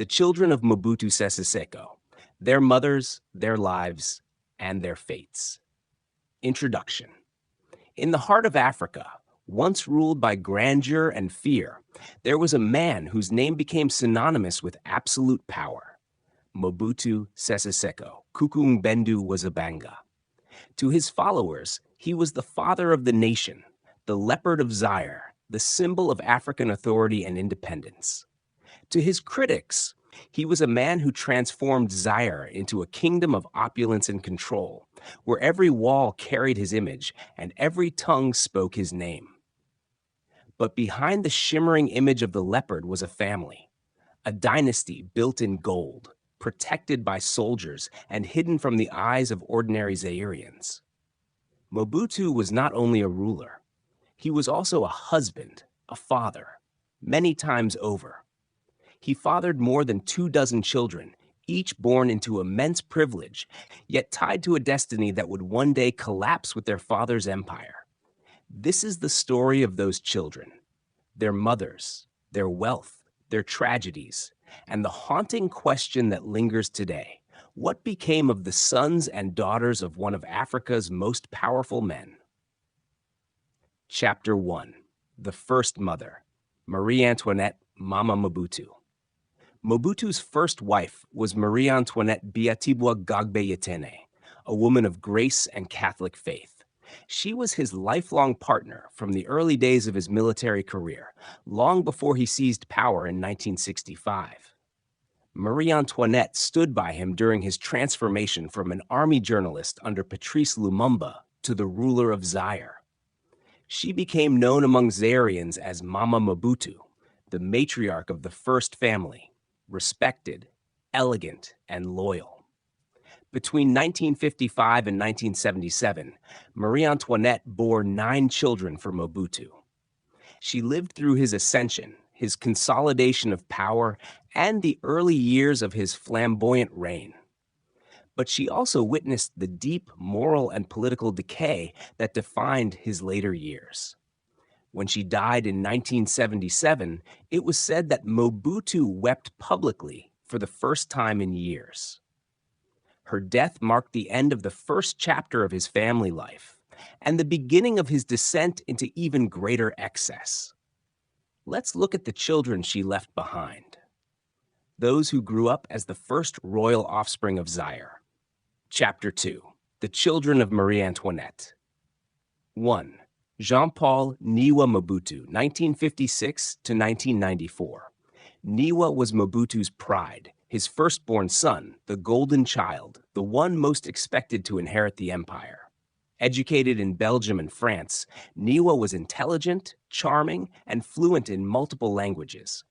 the children of Mobutu Sese Seko, their mothers, their lives, and their fates. Introduction. In the heart of Africa, once ruled by grandeur and fear, there was a man whose name became synonymous with absolute power. Mobutu Sese Seko, Kukumbendu Wazabanga. To his followers, he was the father of the nation, the leopard of Zaire, the symbol of African authority and independence. To his critics, he was a man who transformed Zaire into a kingdom of opulence and control, where every wall carried his image and every tongue spoke his name. But behind the shimmering image of the leopard was a family, a dynasty built in gold, protected by soldiers and hidden from the eyes of ordinary Zairians. Mobutu was not only a ruler, he was also a husband, a father, many times over. He fathered more than 24 children, each born into immense privilege, yet tied to a destiny that would one day collapse with their father's empire. This is the story of those children, their mothers, their wealth, their tragedies, and the haunting question that lingers today: what became of the sons and daughters of one of Africa's most powerful men? Chapter 1. The First Mother, Marie-Antoinette Mama Mobutu. Mobutu's first wife was Marie-Antoinette Biatibwa Gagbe Yetene, a woman of grace and Catholic faith. She was his lifelong partner from the early days of his military career, long before he seized power in 1965. Marie-Antoinette stood by him during his transformation from an army journalist under Patrice Lumumba to the ruler of Zaire. She became known among Zairians as Mama Mobutu, the matriarch of the first family, respected, elegant, and loyal. Between 1955 and 1977, Marie-Antoinette bore 9 children for Mobutu. She lived through his ascension, his consolidation of power, and the early years of his flamboyant reign. But she also witnessed the deep moral and political decay that defined his later years. When she died in 1977, it was said that Mobutu wept publicly for the first time in years. Her death marked the end of the first chapter of his family life and the beginning of his descent into even greater excess. Let's look at the children she left behind, those who grew up as the first royal offspring of Zaire. Chapter 2. The Children of Marie-Antoinette. 1. Jean-Paul Nyiwa Mobutu, 1956 to 1994. Nyiwa was Mobutu's pride, his firstborn son, the golden child, the one most expected to inherit the empire. Educated in Belgium and France, Nyiwa was intelligent, charming, and fluent in multiple languages.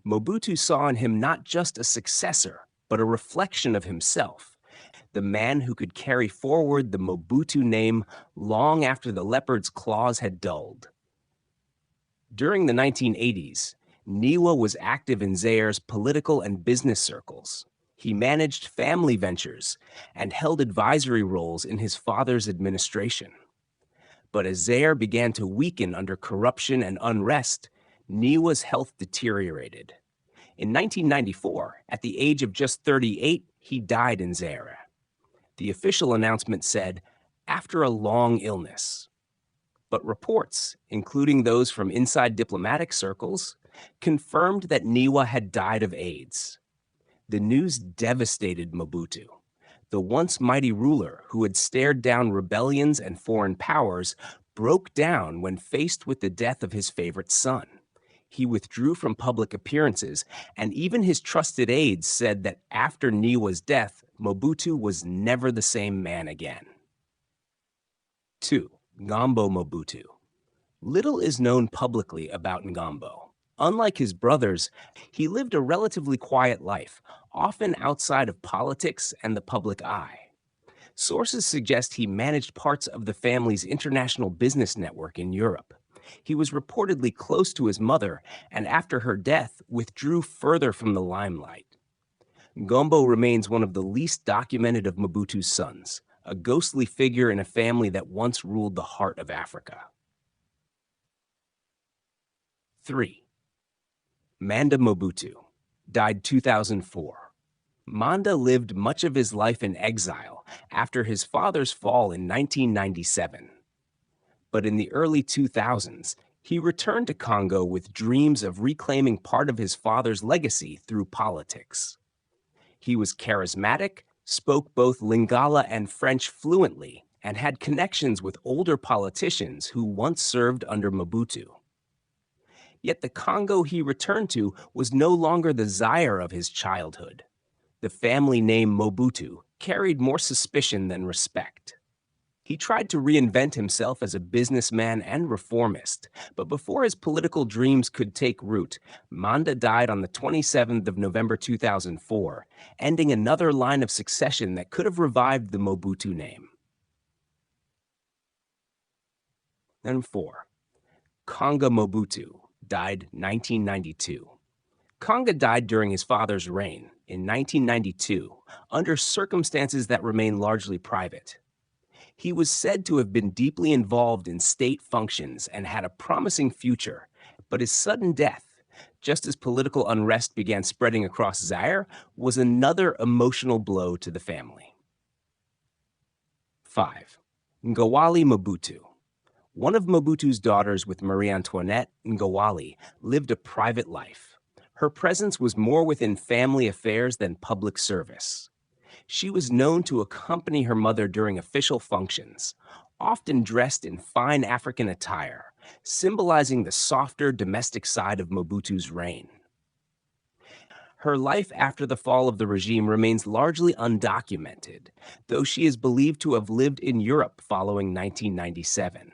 Mobutu saw in him not just a successor, but a reflection of himself, the man who could carry forward the Mobutu name long after the leopard's claws had dulled. During the 1980s, Nyiwa was active in Zaire's political and business circles. He managed family ventures and held advisory roles in his father's administration. But as Zaire began to weaken under corruption and unrest, Nyiwa's health deteriorated. In 1994, at the age of just 38, he died in Zaire. The official announcement said, after a long illness. But reports, including those from inside diplomatic circles, confirmed that Nyiwa had died of AIDS. The news devastated Mobutu. The once mighty ruler who had stared down rebellions and foreign powers broke down when faced with the death of his favorite son. He withdrew from public appearances, and even his trusted aides said that after Nyiwa's death, Mobutu was never the same man again. 2. Ngombo Mobutu. Little is known publicly about Ngombo. Unlike his brothers, he lived a relatively quiet life, often outside of politics and the public eye. Sources suggest he managed parts of the family's international business network in Europe. He was reportedly close to his mother, and after her death, withdrew further from the limelight. Ngombo remains one of the least documented of Mobutu's sons, a ghostly figure in a family that once ruled the heart of Africa. 3. Manda Mobutu. died 2004. Manda lived much of his life in exile after his father's fall in 1997. But in the early 2000s, he returned to Congo with dreams of reclaiming part of his father's legacy through politics. He was charismatic, spoke both Lingala and French fluently, and had connections with older politicians who once served under Mobutu. Yet the Congo he returned to was no longer the Zaire of his childhood. The family name Mobutu carried more suspicion than respect. He tried to reinvent himself as a businessman and reformist, but before his political dreams could take root, Manda died on the 27th of November 2004, ending another line of succession that could have revived the Mobutu name. And 4. Konga Mobutu, died 1992. Konga died during his father's reign in 1992, under circumstances that remain largely private. He was said to have been deeply involved in state functions and had a promising future, but his sudden death, just as political unrest began spreading across Zaire, was another emotional blow to the family. 5. Ngawali Mobutu. One of Mobutu's daughters with Marie-Antoinette, Ngawali, lived a private life. Her presence was more within family affairs than public service. She was known to accompany her mother during official functions, often dressed in fine African attire, symbolizing the softer domestic side of Mobutu's reign. Her life after the fall of the regime remains largely undocumented, though she is believed to have lived in Europe following 1997.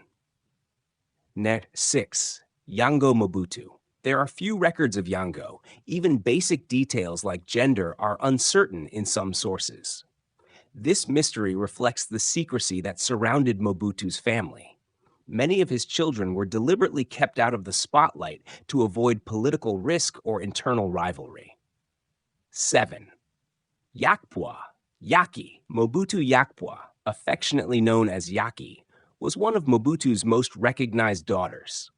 6. Yango Mobutu. There are few records of Yango. Even basic details like gender are uncertain in some sources. This mystery reflects the secrecy that surrounded Mobutu's family. Many of his children were deliberately kept out of the spotlight to avoid political risk or internal rivalry. 7. Yakpwa, Yaki. Mobutu Yakpwa, affectionately known as Yaki, was one of Mobutu's most recognized daughters.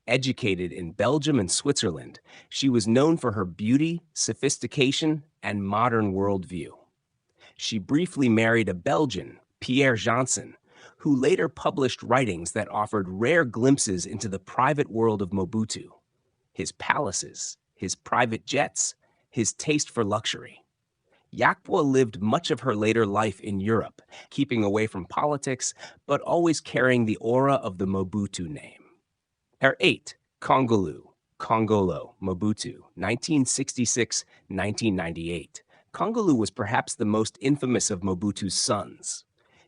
Educated in Belgium and Switzerland, she was known for her beauty, sophistication, and modern worldview. She briefly married a Belgian, Pierre Janssen, who later published writings that offered rare glimpses into the private world of Mobutu, his palaces, his private jets, his taste for luxury. Yakpwa lived much of her later life in Europe, keeping away from politics, but always carrying the aura of the Mobutu name. 8. Kongulu, Kongolo Mobutu, 1966-1998. Kongulu was perhaps the most infamous of Mobutu's sons.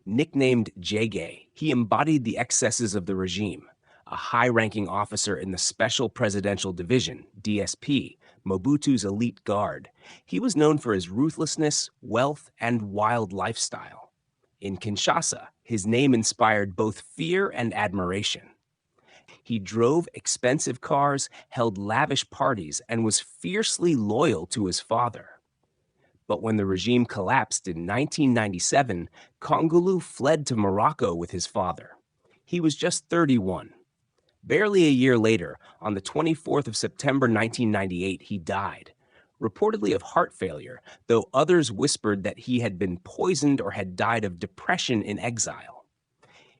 Nicknamed Jege, he embodied the excesses of the regime. A high-ranking officer in the Special Presidential Division, DSP, Mobutu's elite guard, he was known for his ruthlessness, wealth, and wild lifestyle. In Kinshasa, his name inspired both fear and admiration. He drove expensive cars, held lavish parties, and was fiercely loyal to his father. But when the regime collapsed in 1997, Kongulu fled to Morocco with his father. He was just 31. Barely a year later, on the 24th of September 1998, he died, reportedly of heart failure, though others whispered that he had been poisoned or had died of depression in exile.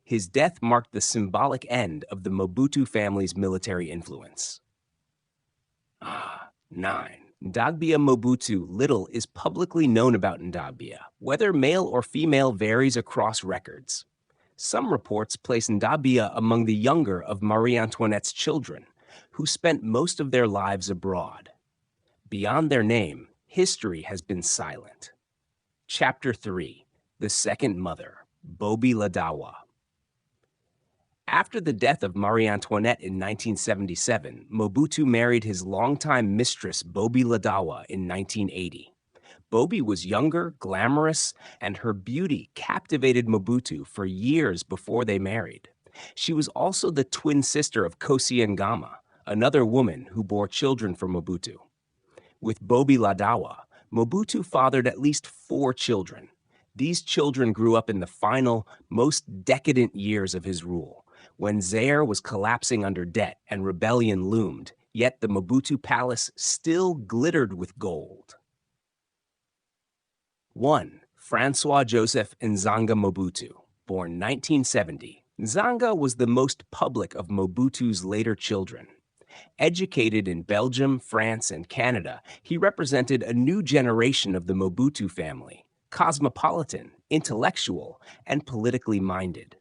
His death marked the symbolic end of the Mobutu family's military influence. 9. Ndagbia Mobutu. Little is publicly known about Ndagbia. Whether male or female varies across records. Some reports place Ndagbia among the younger of Marie-Antoinette's children, who spent most of their lives abroad. Beyond their name, history has been silent. Chapter 3. The Second Mother, Bobi Ladawa. After the death of Marie-Antoinette in 1977, Mobutu married his longtime mistress, Bobi Ladawa, in 1980. Bobi was younger, glamorous, and her beauty captivated Mobutu for years before they married. She was also the twin sister of Kosi Ngama, another woman who bore children for Mobutu. With Bobi Ladawa, Mobutu fathered at least 4 children. These children grew up in the final, most decadent years of his rule. When Zaire was collapsing under debt and rebellion loomed, Yet the Mobutu palace still glittered with gold. 1. Francois Joseph Nzanga Mobutu, born 1970. Nzanga was the most public of Mobutu's later children. Educated in Belgium, France, and Canada, he represented a new generation of the Mobutu family, cosmopolitan, intellectual, and politically minded.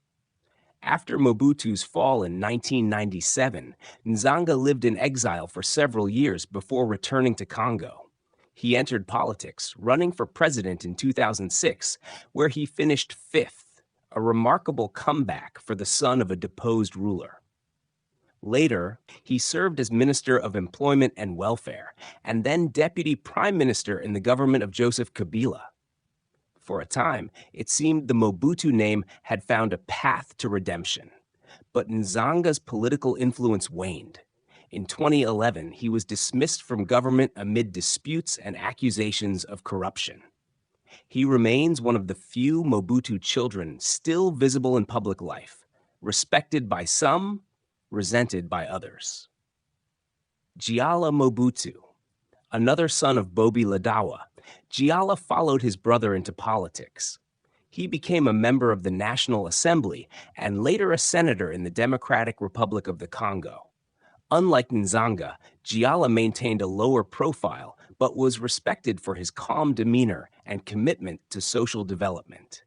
After Mobutu's fall in 1997, Nzanga lived in exile for several years before returning to Congo. He entered politics, running for president in 2006, where he finished fifth, a remarkable comeback for the son of a deposed ruler. Later, he served as Minister of Employment and Welfare, and then Deputy Prime Minister in the government of Joseph Kabila. For a time, it seemed the Mobutu name had found a path to redemption. But Nzanga's political influence waned. In 2011, he was dismissed from government amid disputes and accusations of corruption. He remains one of the few Mobutu children still visible in public life, respected by some, resented by others. Giala Mobutu, another son of Bobi Ladawa, Giala followed his brother into politics. He became a member of the National Assembly and later a senator in the Democratic Republic of the Congo. Unlike Nzanga, Giala maintained a lower profile but was respected for his calm demeanor and commitment to social development.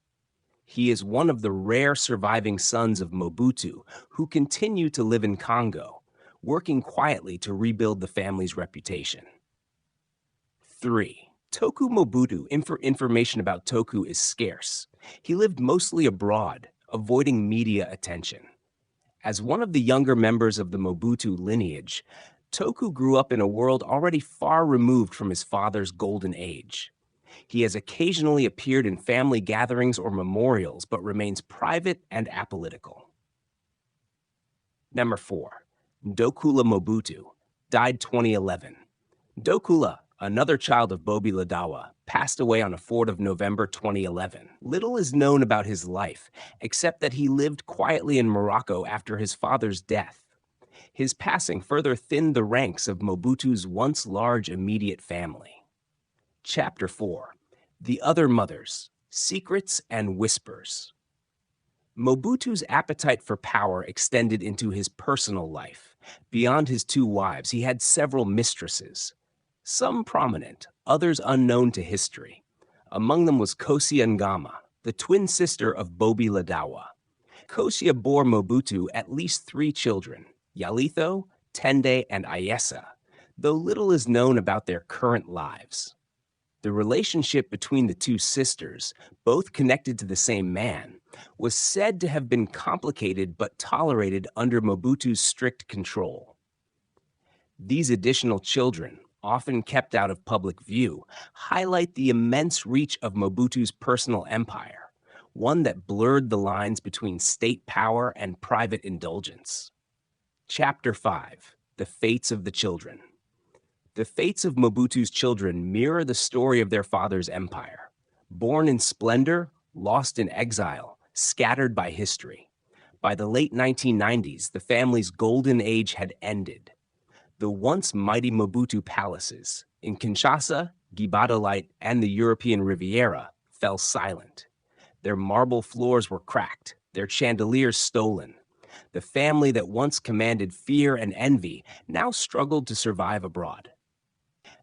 He is one of the rare surviving sons of Mobutu who continue to live in Congo, working quietly to rebuild the family's reputation. 3. Toku Mobutu. Information about Toku is scarce. He lived mostly abroad, avoiding media attention. As one of the younger members of the Mobutu lineage, Toku grew up in a world already far removed from his father's golden age. He has occasionally appeared in family gatherings or memorials, but remains private and apolitical. Number 4. Ndokula Mobutu, died 2011. Ndokula, another child of Bobi Ladawa, passed away on the 4th of November 2011. Little is known about his life, except that he lived quietly in Morocco after his father's death. His passing further thinned the ranks of Mobutu's once large immediate family. Chapter 4. The Other Mothers, Secrets and Whispers. Mobutu's appetite for power extended into his personal life. Beyond his 2 wives, he had several mistresses. Some prominent, others unknown to history. Among them was Kosia Ngama, the twin sister of Bobi Ladawa. Kosia bore Mobutu at least 3 children, Yalitho, Tende, and Ayesa, though little is known about their current lives. The relationship between the 2 sisters, both connected to the same man, was said to have been complicated but tolerated under Mobutu's strict control. These additional children, often kept out of public view, highlight the immense reach of Mobutu's personal empire, one that blurred the lines between state power and private indulgence. Chapter 5. The Fates of the Children. The fates of Mobutu's children mirror the story of their father's empire. Born in splendor, lost in exile, scattered by history. By the late 1990s, the family's golden age had ended. The once mighty Mobutu palaces in Kinshasa, Gbadolite, and the European Riviera fell silent. Their marble floors were cracked, their chandeliers stolen. The family that once commanded fear and envy now struggled to survive abroad.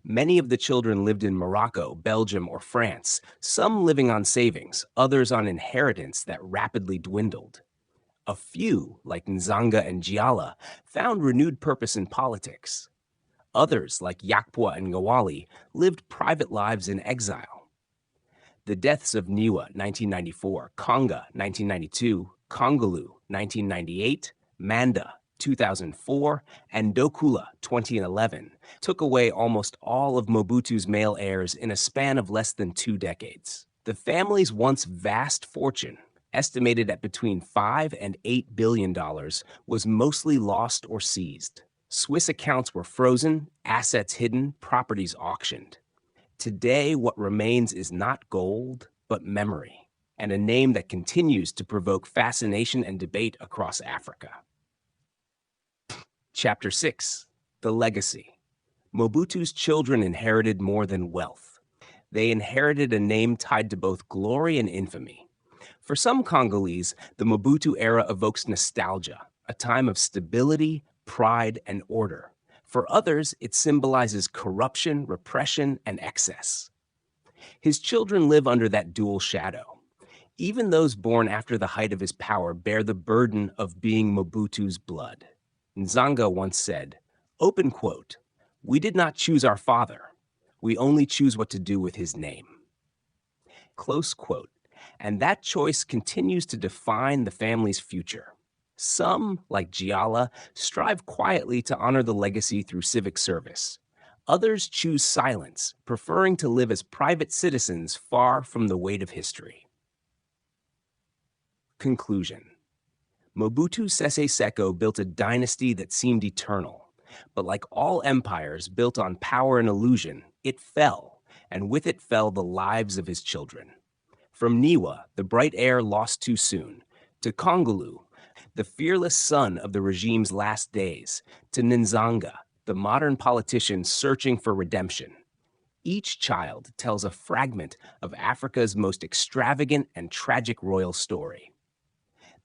Many of the children lived in Morocco, Belgium, or France, some living on savings, others on inheritance that rapidly dwindled. A few, like Nzanga and Giala, found renewed purpose in politics. Others, like Yakpwa and Ngawali, lived private lives in exile. The deaths of Nyiwa, 1994, Konga, 1992, Kongulu, 1998, Manda, 2004, and Ndokula, 2011, took away almost all of Mobutu's male heirs in a span of less than 2 decades. The family's once vast fortune, estimated at between $5 and $8 billion, was mostly lost or seized. Swiss accounts were frozen, assets hidden, properties auctioned. Today, what remains is not gold, but memory, and a name that continues to provoke fascination and debate across Africa. Chapter 6. The legacy. Mobutu's children inherited more than wealth. They inherited a name tied to both glory and infamy. For some Congolese, the Mobutu era evokes nostalgia, a time of stability, pride, and order. For others, it symbolizes corruption, repression, and excess. His children live under that dual shadow. Even those born after the height of his power bear the burden of being Mobutu's blood. Nzanga once said, open quote, "We did not choose our father. We only choose what to do with his name." Close quote. And that choice continues to define the family's future. Some, like Giala, strive quietly to honor the legacy through civic service. Others choose silence, preferring to live as private citizens far from the weight of history. Conclusion. Mobutu Sese Seko built a dynasty that seemed eternal. But like all empires built on power and illusion, it fell, and with it fell the lives of his children. From Nyiwa, the bright heir lost too soon, to Kongulu, the fearless son of the regime's last days, to Nzanga, the modern politician searching for redemption. Each child tells a fragment of Africa's most extravagant and tragic royal story.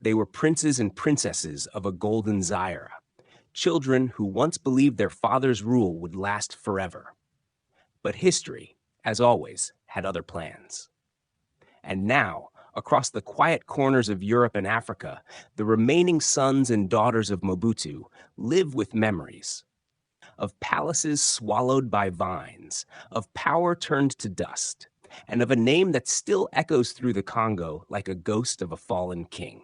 They were princes and princesses of a golden Zaire, children who once believed their father's rule would last forever. But history, as always, had other plans. And now, across the quiet corners of Europe and Africa, the remaining sons and daughters of Mobutu live with memories of palaces swallowed by vines, of power turned to dust, and of a name that still echoes through the Congo like a ghost of a fallen king.